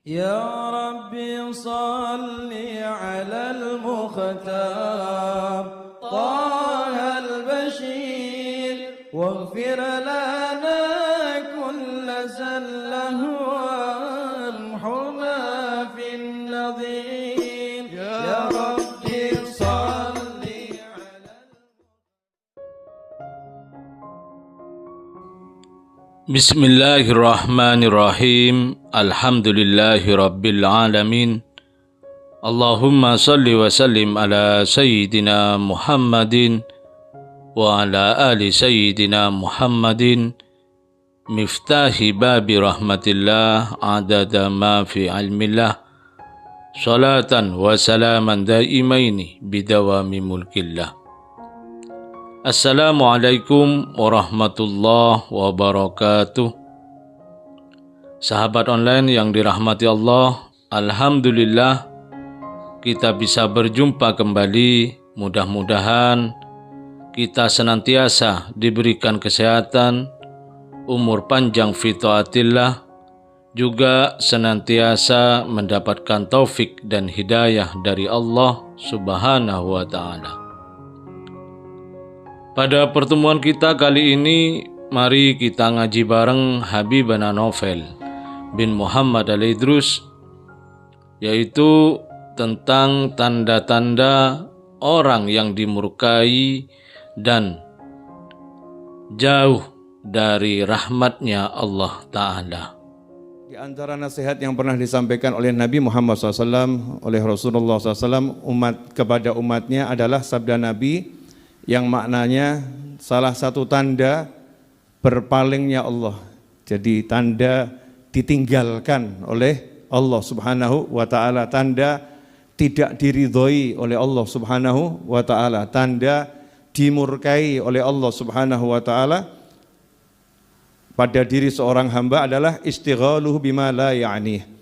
يا ربي صل على المختار طه البشير واغفر لنا كل زله وامحنا في النظير يا ربي صل على Bismillahirrahmanirrahim. Alhamdulillahi rabbil alamin. Allahumma salli wa sallim ala sayyidina Muhammadin wa ala ali sayyidina Muhammadin miftahi babi rahmatillah adada ma fi ilmillah salatan wa salaman daimaini bidawami mulkillah. Assalamualaikum warahmatullahi wabarakatuh. Sahabat online yang dirahmati Allah, alhamdulillah kita bisa berjumpa kembali. Mudah-mudahan kita senantiasa diberikan kesehatan, umur panjang fi taatillah, juga senantiasa mendapatkan taufik dan hidayah dari Allah Subhanahu wa ta'ala. Pada pertemuan kita kali ini, mari kita ngaji bareng Habibana Novel bin Muhammad Al-Idrus, yaitu tentang tanda-tanda orang yang dimurkai dan jauh dari rahmatnya Allah Ta'ala. Di antara nasihat yang pernah disampaikan oleh Nabi Muhammad SAW, oleh Rasulullah SAW kepada umatnya adalah sabda Nabi yang maknanya salah satu tanda berpalingnya Allah. Jadi tanda ditinggalkan oleh Allah Subhanahu wa ta'ala, tanda tidak diridhoi oleh Allah Subhanahu wa ta'ala, tanda dimurkai oleh Allah Subhanahu wa ta'ala pada diri seorang hamba adalah istighaluhu bima la ya'nih.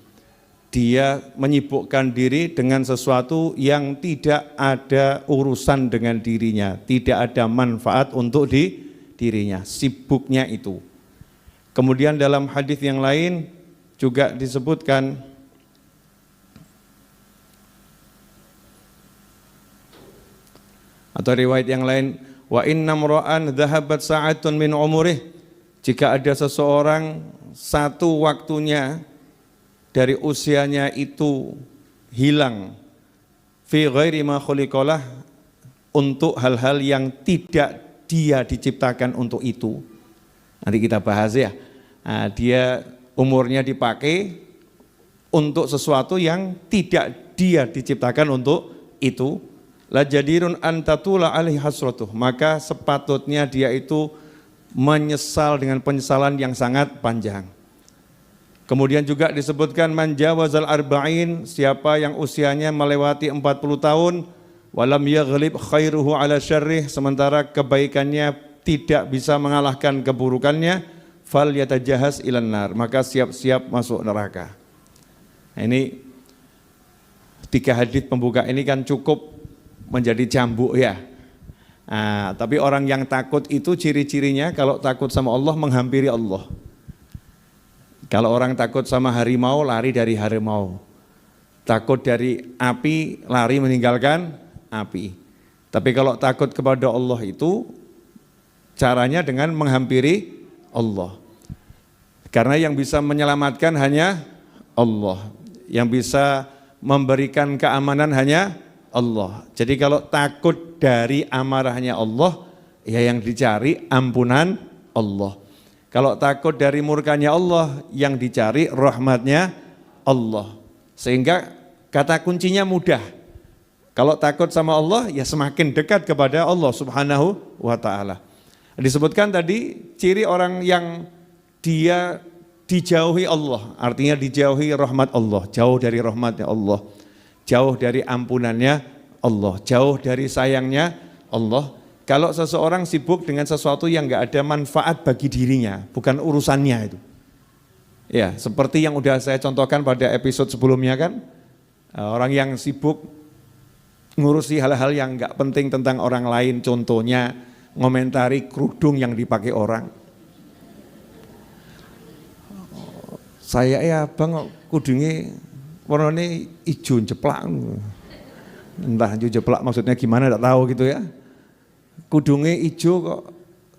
Dia menyibukkan diri dengan sesuatu yang tidak ada urusan dengan dirinya, tidak ada manfaat untuk dirinya, sibuknya itu. Kemudian dalam hadis yang lain juga disebutkan atau riwayat yang lain, wa inna mra'an dhahabat sa'atun min umurih, jika ada seseorang satu waktunya dari usianya itu hilang fi ghairi ma khuliqalah, untuk hal-hal yang tidak dia diciptakan untuk itu. Nanti kita bahas ya. Nah, dia umurnya dipakai untuk sesuatu yang tidak dia diciptakan untuk itu. La jadirun an tatula alaihi hasratuh, maka sepatutnya dia itu menyesal dengan penyesalan yang sangat panjang. Kemudian juga disebutkan man jawazal arba'in, siapa yang usianya melewati 40 tahun, walam yaghlib khairuhu ala syarrih, sementara kebaikannya tidak bisa mengalahkan keburukannya, fal yatajahaz ilan nar, maka siap-siap masuk neraka. Nah, ini 3 hadis pembuka ini kan cukup menjadi cambuk ya. Nah, tapi orang yang takut itu ciri-cirinya, kalau takut sama Allah menghampiri Allah. Kalau orang takut sama harimau, lari dari harimau. Takut dari api, lari meninggalkan api. Tapi kalau takut kepada Allah itu caranya dengan menghampiri Allah. Karena yang bisa menyelamatkan hanya Allah. Yang bisa memberikan keamanan hanya Allah. Jadi kalau takut dari amarahnya Allah, ya yang dicari ampunan Allah. Kalau takut dari murkanya Allah, yang dicari rahmatnya Allah. Sehingga kata kuncinya mudah. Kalau takut sama Allah, ya semakin dekat kepada Allah Subhanahu wa ta'ala. Disebutkan tadi ciri orang yang dia dijauhi Allah, artinya dijauhi rahmat Allah, jauh dari rahmatnya Allah, jauh dari ampunannya Allah, jauh dari sayangnya Allah. Kalau seseorang sibuk dengan sesuatu yang enggak ada manfaat bagi dirinya, bukan urusannya itu. Ya, seperti yang udah saya contohkan pada episode sebelumnya kan, orang yang sibuk ngurusi hal-hal yang enggak penting tentang orang lain, contohnya ngomentari kerudung yang dipakai orang. Saya ya bang kok kudunge warnane ijo jeplak. Entah ijo jeplak maksudnya gimana tidak tahu gitu ya. Kudunge ijo kok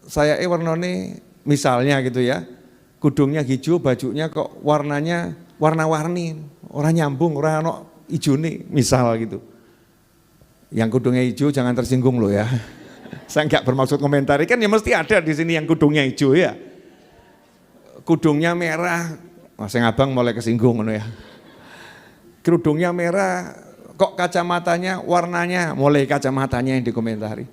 saya warnane misalnya gitu ya. Kudungnya hijau, bajunya kok warnanya warna-warni, orang nyambung, orang ono ijone misal gitu. Yang kudungnya hijau jangan tersinggung loh ya. Saya nggak bermaksud komentari, kan ya mesti ada di sini yang kudungnya hijau ya. Kudungnya merah. Mas Abang mulai kesinggung ya. Kerudungnya merah, kok kacamatanya warnanya, mulai kacamatanya yang dikomentari.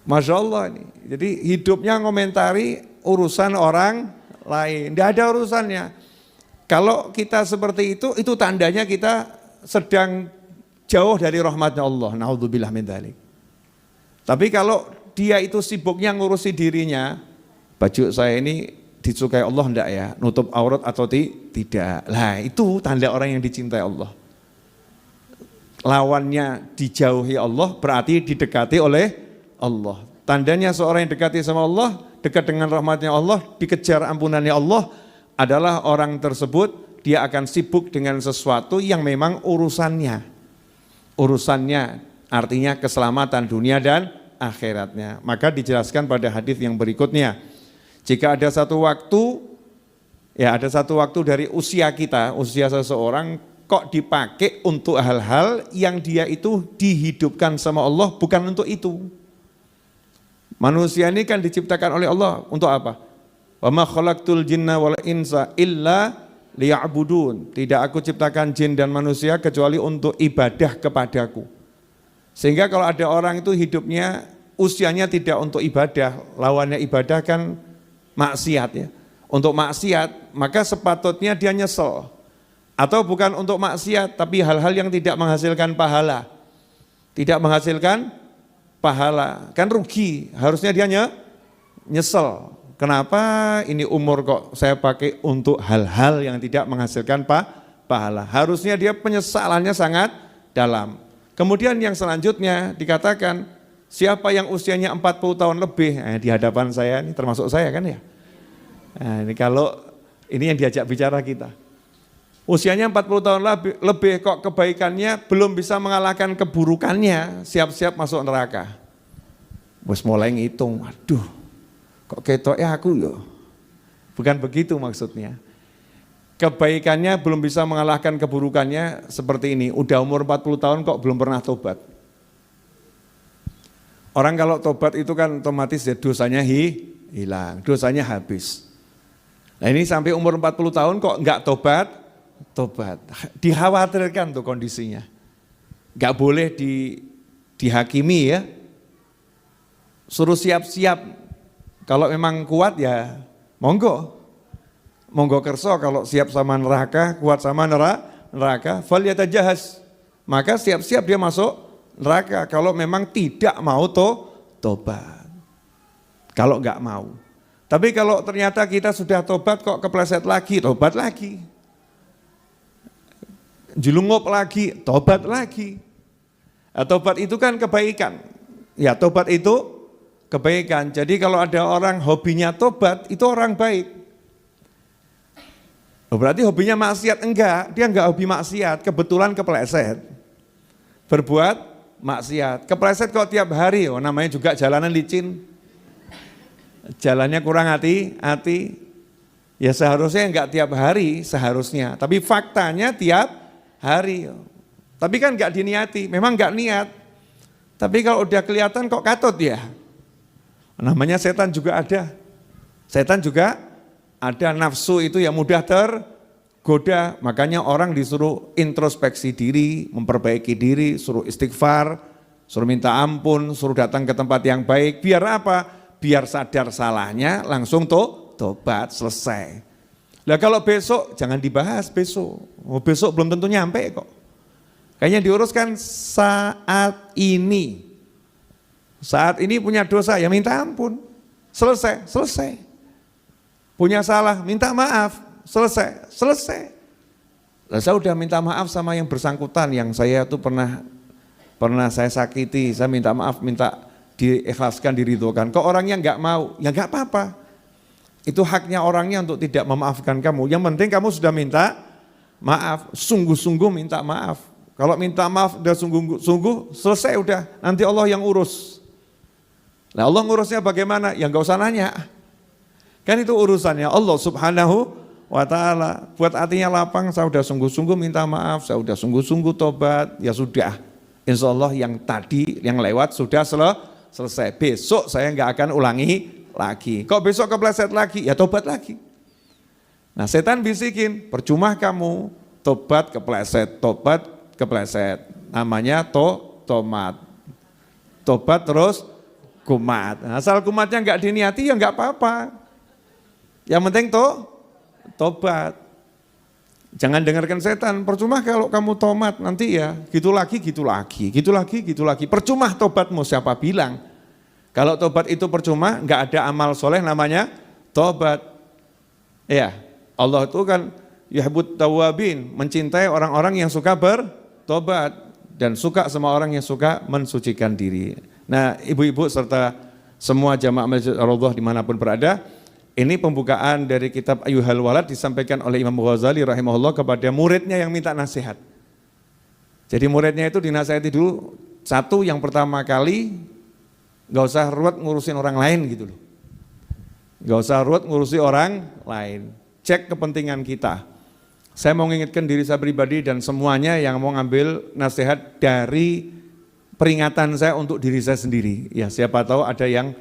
Masya Allah ini. Jadi hidupnya ngomentari urusan orang lain, tidak ada urusannya. Kalau kita seperti itu tandanya kita sedang jauh dari rahmatnya Allah. Naudzubillah min dzalik. Tapi kalau dia itu sibuknya ngurusi dirinya, baju saya ini disukai Allah enggak ya, nutup aurat atau tidak. Lah itu tanda orang yang dicintai Allah. Lawannya dijauhi Allah berarti didekati oleh Allah. Tandanya seorang yang dekati sama Allah, dekat dengan rahmatnya Allah, dikejar ampunannya Allah adalah orang tersebut dia akan sibuk dengan sesuatu yang memang urusannya. Urusannya artinya keselamatan dunia dan akhiratnya. Maka dijelaskan pada hadis yang berikutnya. Jika ada satu waktu dari usia kita, usia seseorang kok dipakai untuk hal-hal yang dia itu dihidupkan sama Allah bukan untuk itu. Manusia ini kan diciptakan oleh Allah untuk apa? Wa ma khalaqtul jinna wal insa illa liya'budun. Tidak aku ciptakan jin dan manusia kecuali untuk ibadah kepadaku. Sehingga kalau ada orang itu hidupnya usianya tidak untuk ibadah, lawannya ibadah kan maksiat ya. Untuk maksiat maka sepatutnya dia nyesel. Atau bukan untuk maksiat tapi hal-hal yang tidak menghasilkan pahala. Tidak menghasilkan pahala. Kan rugi, harusnya dia nyesel. Kenapa ini umur kok saya pakai untuk hal-hal yang tidak menghasilkan pahala. Harusnya dia penyesalannya sangat dalam. Kemudian yang selanjutnya dikatakan siapa yang usianya 40 tahun lebih, di hadapan saya ini termasuk saya kan ya. Nah, ini kalau ini yang diajak bicara kita. Usianya 40 tahun lebih kok kebaikannya belum bisa mengalahkan keburukannya, siap-siap masuk neraka. Bos mulai ngitung, aduh kok ketoknya aku ya. Bukan begitu maksudnya. Kebaikannya belum bisa mengalahkan keburukannya seperti ini, udah umur 40 tahun kok belum pernah tobat. Orang kalau tobat itu kan otomatis ya dosanya hilang, dosanya habis. Nah ini sampai umur 40 tahun kok enggak tobat, dikhawatirkan tuh kondisinya. Enggak boleh dihakimi ya, suruh siap-siap, kalau memang kuat ya monggo kerso, kalau siap sama neraka, kuat sama neraka, falyatajahaz, maka siap-siap dia masuk neraka kalau memang tidak mau tobat, kalau enggak mau. Tapi kalau ternyata kita sudah tobat kok kepleset lagi, tobat lagi. Jelungup lagi, tobat lagi. Nah, tobat itu kan kebaikan. Ya, tobat itu kebaikan. Jadi kalau ada orang hobinya tobat, itu orang baik. Berarti hobinya maksiat? Enggak, dia enggak hobi maksiat, kebetulan kepleset. Berbuat maksiat. Kepleset kok tiap hari, namanya juga jalanan licin. Jalannya kurang hati-hati, ya seharusnya enggak tiap hari seharusnya, tapi faktanya tiap hari. Tapi kan enggak diniati, memang enggak niat. Tapi kalau udah kelihatan kok katut ya. Namanya setan juga ada. Setan juga ada, nafsu itu yang mudah tergoda. Makanya orang disuruh introspeksi diri, memperbaiki diri, suruh istighfar, suruh minta ampun, suruh datang ke tempat yang baik. Biar apa? Biar sadar salahnya langsung tobat, selesai. Lah kalau besok jangan dibahas besok. Besok belum tentu nyampe kok. Kayaknya diuruskan saat ini. Saat ini punya dosa ya minta ampun. Selesai. Punya salah minta maaf, selesai. Lah saya udah minta maaf sama yang bersangkutan yang saya tuh pernah saya sakiti, saya minta maaf, minta diikhlaskan, diridhokan. Kok orangnya enggak mau, ya enggak apa-apa. Itu haknya orangnya untuk tidak memaafkan kamu. Yang penting kamu sudah minta maaf, sungguh-sungguh minta maaf. Kalau minta maaf udah sungguh-sungguh, selesai udah. Nanti Allah yang urus. Nah Allah ngurusnya bagaimana? Ya nggak usah nanya. Kan itu urusannya Allah subhanahu wa ta'ala. Buat hatinya lapang, saya udah sungguh-sungguh minta maaf, saya udah sungguh-sungguh tobat, ya sudah. Insya Allah yang tadi, yang lewat sudah selesai. Besok saya nggak akan ulangi lagi. Kok besok kepleset lagi? Ya tobat lagi. Nah setan bisikin, percuma kamu tobat kepleset. Namanya tomat. Tobat terus kumat. Nah, asal kumatnya nggak diniati ya nggak apa-apa. Yang penting tobat. Jangan dengarkan setan. Percuma kalau kamu tomat nanti ya gitu lagi. Percuma tobatmu, siapa bilang? Kalau tobat itu percuma, nggak ada amal soleh namanya tobat. Ya, Allah itu kan yuhibbut tawwabin, mencintai orang-orang yang suka bertobat dan suka sama orang yang suka mensucikan diri. Nah, ibu-ibu serta semua jamaah Masjid Ar-Raudhah dimanapun berada, ini pembukaan dari kitab Ayyuhal Walad disampaikan oleh Imam Ghazali rahimahullah kepada muridnya yang minta nasihat. Jadi muridnya itu dinasihati dulu, satu yang pertama kali gak usah ruwet ngurusin orang lain gitu loh. Gak usah ruwet ngurusi orang lain. Cek kepentingan kita. Saya mau mengingatkan diri saya pribadi dan semuanya yang mau ngambil nasihat dari peringatan saya untuk diri saya sendiri. Ya siapa tahu ada yang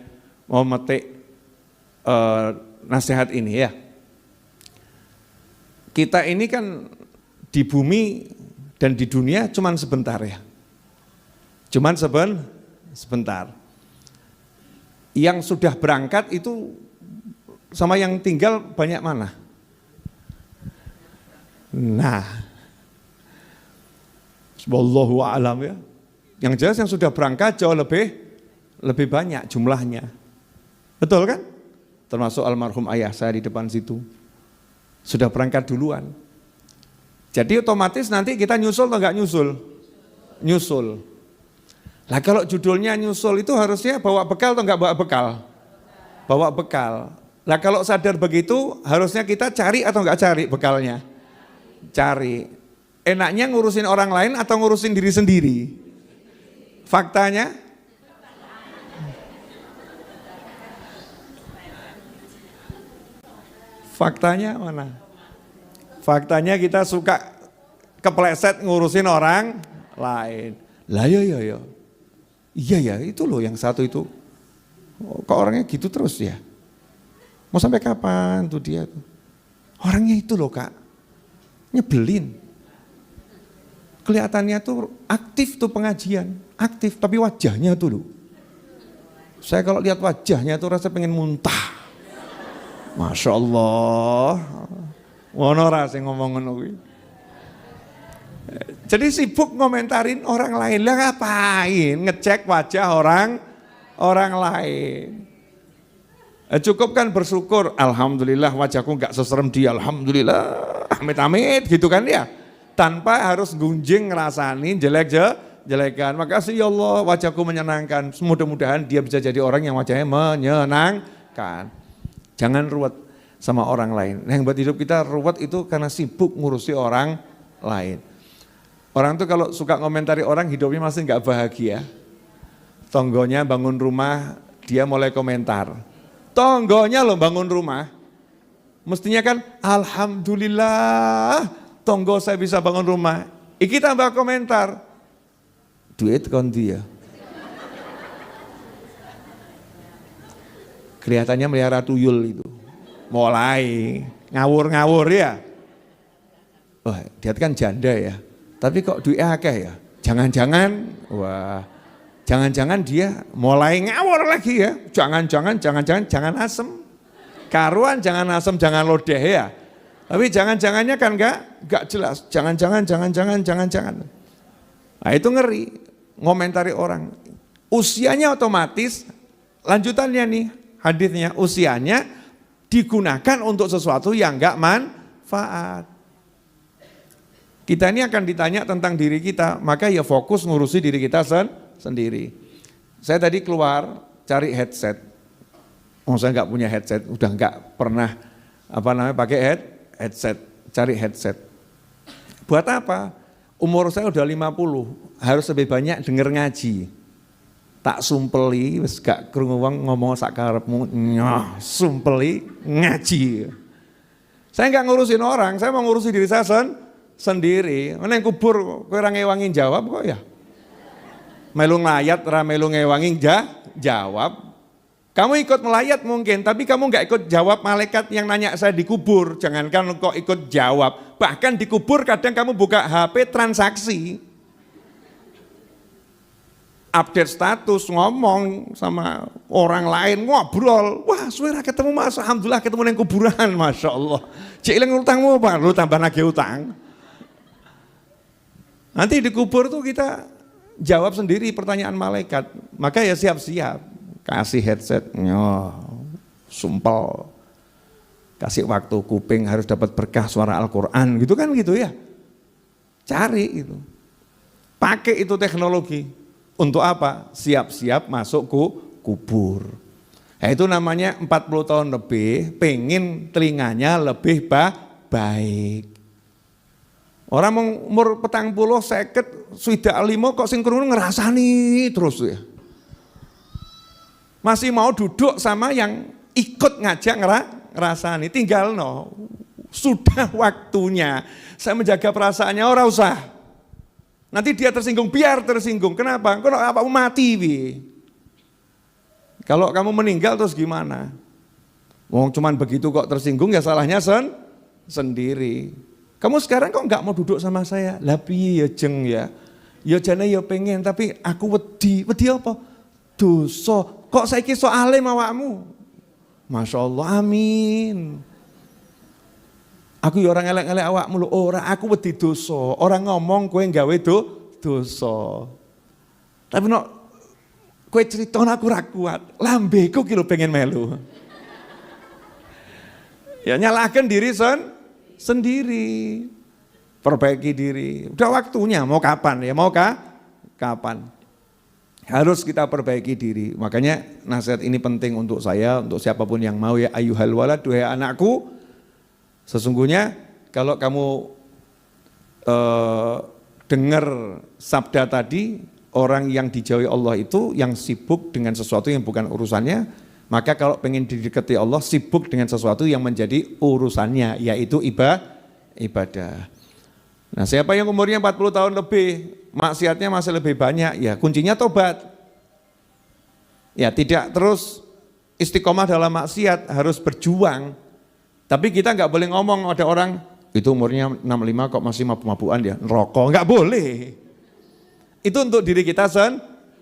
mau metik nasihat ini ya. Kita ini kan di bumi dan di dunia cuman sebentar ya. Cuman sebentar. Yang sudah berangkat itu sama yang tinggal banyak mana? Nah, wallahu a'lam ya. Yang jelas yang sudah berangkat jauh lebih banyak jumlahnya. Betul kan? Termasuk almarhum ayah saya di depan situ. Sudah berangkat duluan. Jadi otomatis nanti kita nyusul atau enggak nyusul? Nyusul. Lah kalau judulnya nyusul itu harusnya bawa bekal atau enggak bawa bekal? Bawa bekal. Lah kalau sadar begitu harusnya kita cari atau enggak cari bekalnya? Cari. Enaknya ngurusin orang lain atau ngurusin diri sendiri? Faktanya? Faktanya mana? Faktanya kita suka kepleset ngurusin orang lain. Lah ya. Iya ya, itu loh yang satu itu. Kok orangnya gitu terus ya? Mau sampai kapan tuh dia? Orangnya itu loh Kak. Nyebelin. Kelihatannya tuh aktif tuh pengajian. Aktif, tapi wajahnya tuh loh. Saya kalau lihat wajahnya tuh rasa pengen muntah. Masya Allah, ngono sing ngomong ngono kuwi. Jadi sibuk ngomentarin orang lain, lah ngapain ngecek wajah orang lain. Cukup kan bersyukur, alhamdulillah wajahku nggak seserem dia, alhamdulillah, amit-amit gitu kan ya. Tanpa harus gunjing ngerasani jelekan. Makasih ya Allah, wajahku menyenangkan. Mudah-mudahan dia bisa jadi orang yang wajahnya menyenangkan. Jangan ruwet sama orang lain. Nah, yang buat hidup kita ruwet itu karena sibuk ngurusi orang lain. Orang tuh kalau suka ngomentari orang hidupnya masih nggak bahagia. Tonggonya bangun rumah, dia mulai komentar. Tonggonya loh bangun rumah. Mestinya kan alhamdulillah tonggo saya bisa bangun rumah. Iki tambah komentar. Duit kon dia. Kelihatannya melihara tuyul itu. Mulai ngawur-ngawur ya. Wah, dia kan janda ya. Tapi kok duitnya akeh ya. Jangan-jangan dia mulai ngawur lagi ya. Jangan asem. Karuan jangan asem, jangan lodeh ya. Tapi jangan-jangannya kan enggak jelas. Jangan. Nah, itu ngeri ngomentari orang. Usianya otomatis lanjutannya nih. Hadisnya usianya digunakan untuk sesuatu yang enggak manfaat. Kita ini akan ditanya tentang diri kita, maka ya fokus ngurusi diri kita sendiri. Saya tadi keluar cari headset. saya nggak punya headset, udah nggak pernah pakai headset, cari headset. Buat apa? Umur saya udah 50, harus lebih banyak denger ngaji. Tak sumpeli, wis gak krungu wong ngomong sak karepmu, sumpeli ngaji. Saya nggak ngurusin orang, saya mau ngurusin diri saya sendiri. Neng kubur kowe ora ngewangin jawab kok ya. Melu nglayat ora melu ngewangin jawab. Kamu ikut melayat mungkin, tapi kamu nggak ikut jawab malaikat yang nanya saya di kubur. Jangankan kok ikut jawab, bahkan di kubur kadang kamu buka HP transaksi. Update status, ngomong sama orang lain, ngobrol. Wah, suara ketemu mas, alhamdulillah ketemu yang kuburan, Masya Allah. Cik ilang utangmu apa? Lu tambah nagih utang. Nanti di kubur tuh kita jawab sendiri pertanyaan malaikat. Maka ya siap-siap. Kasih headset, sumpel. Kasih waktu kuping harus dapat berkah suara Al-Quran, gitu kan gitu ya. Cari itu. Pakai itu teknologi. Untuk apa? Siap-siap masuk kubur. Nah, itu namanya 40 tahun lebih, pengen telinganya lebih baik. Orang umur 40, 50, sudah 5 kok sing krungu ngerasani terus ya. Masih mau duduk sama yang ikut ngajak ngerasani, tinggal sudah waktunya. Saya menjaga perasaannya, ora usah. Nanti dia tersinggung, biar tersinggung. Kenapa? Kalau apa mati Kalau kamu meninggal terus gimana? Wong cuman begitu kok tersinggung, ya salahnya sendiri. Kamu sekarang kok nggak mau duduk sama saya? Lah piye ya jeng ya? Ya jane ya pengen, tapi aku wedi. Wedi apa? Dosa. Kok saiki sok alim awakmu? Masya Allah, amin. Aku ya orang elek-elek awakmu lho, ora, aku wedi dosa. Orang ngomong kowe gawe dosa. Tapi kowe cerita aku ra kuat. Lambeku ki lho pengen melu. Ya nyalahkan diri sendiri. Perbaiki diri. Udah waktunya, mau kapan ya? Mau kapan? Harus kita perbaiki diri. Makanya nasihat ini penting untuk saya, untuk siapapun yang mau ya ayyuhal walad, duhai anakku. Sesungguhnya kalau kamu dengar sabda tadi, orang yang dijauhi Allah itu yang sibuk dengan sesuatu yang bukan urusannya, maka kalau pengen didekati Allah, sibuk dengan sesuatu yang menjadi urusannya, yaitu ibadah. Nah, siapa yang umurnya 40 tahun lebih, maksiatnya masih lebih banyak, ya kuncinya tobat. Ya tidak terus istiqomah dalam maksiat, harus berjuang. Tapi kita nggak boleh ngomong ada orang, itu umurnya 65 kok masih mabuk-mabukan ya, ngerokok, nggak boleh. Itu untuk diri kita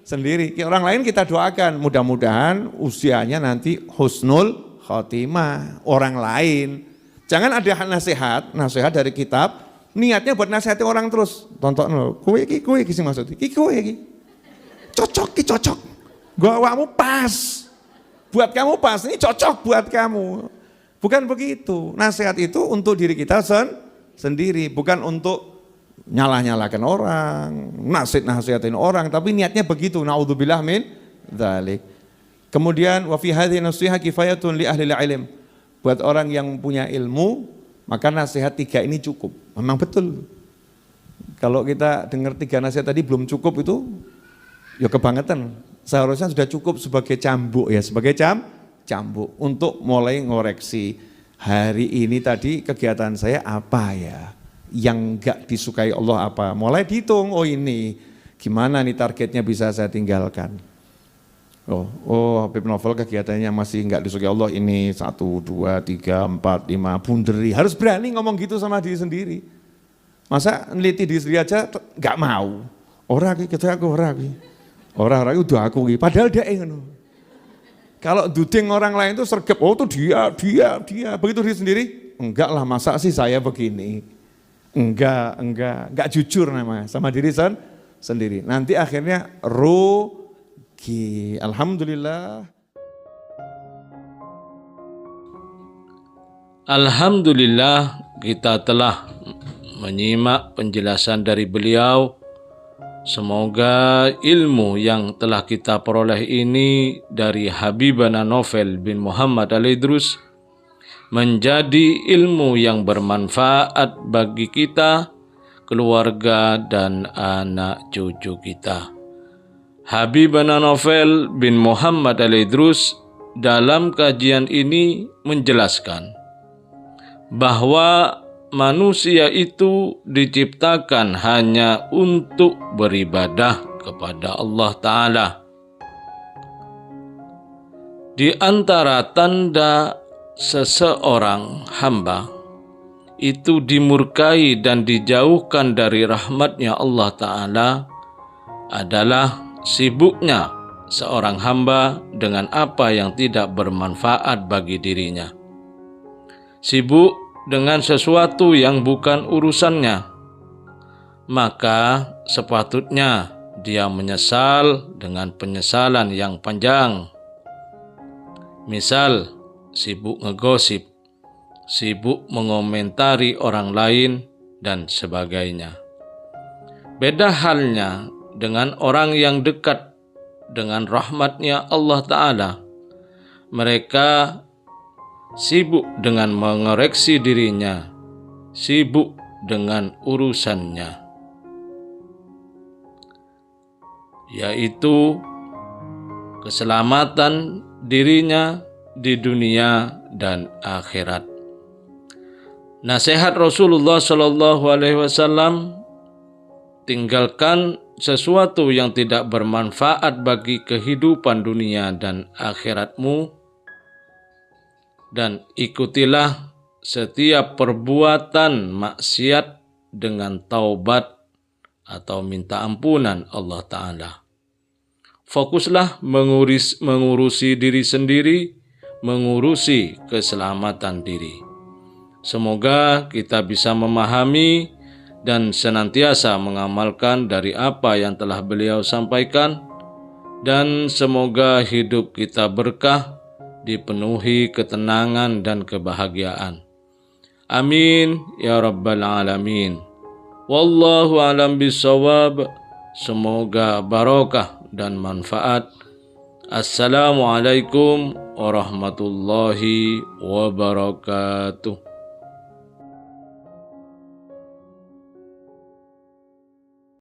sendiri. Orang lain kita doakan, mudah-mudahan usianya nanti husnul khotimah, orang lain. Jangan ada nasihat dari kitab, niatnya buat nasihati orang terus. Tonton kowe iki sing maksud. Iki kowe iki. Cocok. Gua awakmu pas. Buat kamu pas, ini cocok buat kamu. Bukan begitu. Nasihat itu untuk diri kita sendiri, bukan untuk nyalah-nyalahkan orang, nasihatin orang, tapi niatnya begitu. Naudzubillah min dzalik. Kemudian wa fi hadhihi nasiha kifayatun li ahli ilm. Buat orang yang punya ilmu, maka nasihat 3 ini cukup. Memang betul. Kalau kita dengar 3 nasihat tadi belum cukup itu, ya kebangetan. Seharusnya sudah cukup sebagai cambuk ya, sebagai cambuk untuk mulai ngoreksi. Hari ini tadi kegiatan saya apa ya? Yang enggak disukai Allah apa? Mulai dihitung, oh ini gimana nih targetnya bisa saya tinggalkan. Oh Habib Novel kegiatannya masih enggak disukai Allah ini 1, 2, 3, 4, 5 bunderi. Harus berani ngomong gitu sama diri sendiri. Masa neliti diri sendiri aja enggak mau. Ora iki kata aku ora iki. Ora udah aku iki. Padahal dia ngono. Kalau duding orang lain itu sergap, oh tuh dia. Begitu diri sendiri, enggak lah masa sih saya begini. Enggak jujur namanya sama diri sendiri. Nanti akhirnya rugi. Alhamdulillah. Alhamdulillah kita telah menyimak penjelasan dari beliau Semoga ilmu yang telah kita peroleh ini dari Habibana Novel bin Muhammad Al-Idrus menjadi ilmu yang bermanfaat bagi kita, keluarga, dan anak cucu kita. Habibana Novel bin Muhammad Al-Idrus dalam kajian ini menjelaskan bahwa manusia itu diciptakan hanya untuk beribadah kepada Allah Ta'ala. Di antara tanda seseorang hamba itu dimurkai dan dijauhkan dari rahmatnya Allah Ta'ala adalah sibuknya seorang hamba dengan apa yang tidak bermanfaat bagi dirinya. Sibuk dengan sesuatu yang bukan urusannya, maka sepatutnya dia menyesal dengan penyesalan yang panjang. Misal, sibuk ngegosip, sibuk mengomentari orang lain, dan sebagainya. Beda halnya dengan orang yang dekat dengan rahmatnya Allah Ta'ala. Mereka sibuk dengan mengoreksi dirinya, sibuk dengan urusannya, yaitu keselamatan dirinya di dunia dan akhirat. Nasihat Rasulullah SAW, tinggalkan sesuatu yang tidak bermanfaat bagi kehidupan dunia dan akhiratmu, dan ikutilah setiap perbuatan maksiat dengan taubat atau minta ampunan Allah Ta'ala. Fokuslah mengurusi diri sendiri, mengurusi keselamatan diri. Semoga kita bisa memahami dan senantiasa mengamalkan dari apa yang telah beliau sampaikan, dan semoga hidup kita berkah, dipenuhi ketenangan dan kebahagiaan. Amin ya rabbal alamin. Wallahu alam bisawab. Semoga barokah dan manfaat. Assalamualaikum warahmatullahi wabarakatuh.